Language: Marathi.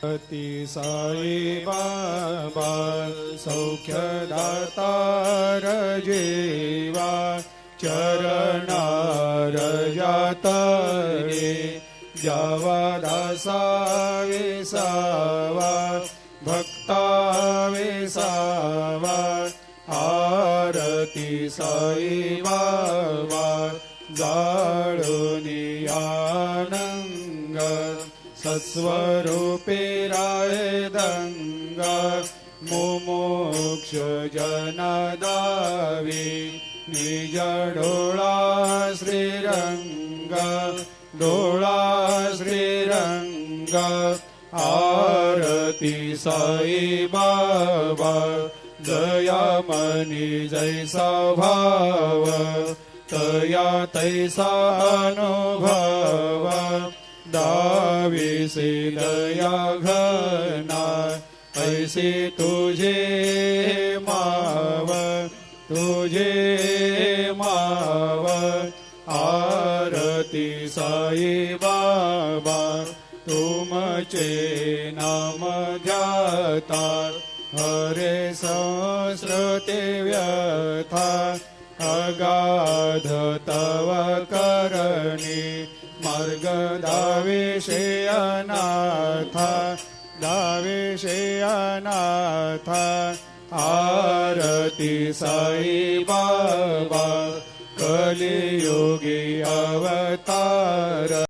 अति साई बाबा सौख्यदातार जेवा चरणार जातरे जावा दासा विसावा भक्ता विसावा आरती साई बाबा जाळुनी आनंग सत्स्वरूपे राय दंग मुमुक्ष जनदावी निज डोळा श्रीरंग डोळा श्रीरंग आरती साई बाबा दयामनी जैसा भाव तया तैसा अनुभव दाविसे दया घना ऐसे तुझे माव आरती साई बाबा तुमचे नाम ध्याता हरे संस्कृते व्यथा अगाध तव करणी मार्ग दाविषे अनाथ आरती साई बाबा कलियुगी अवतार।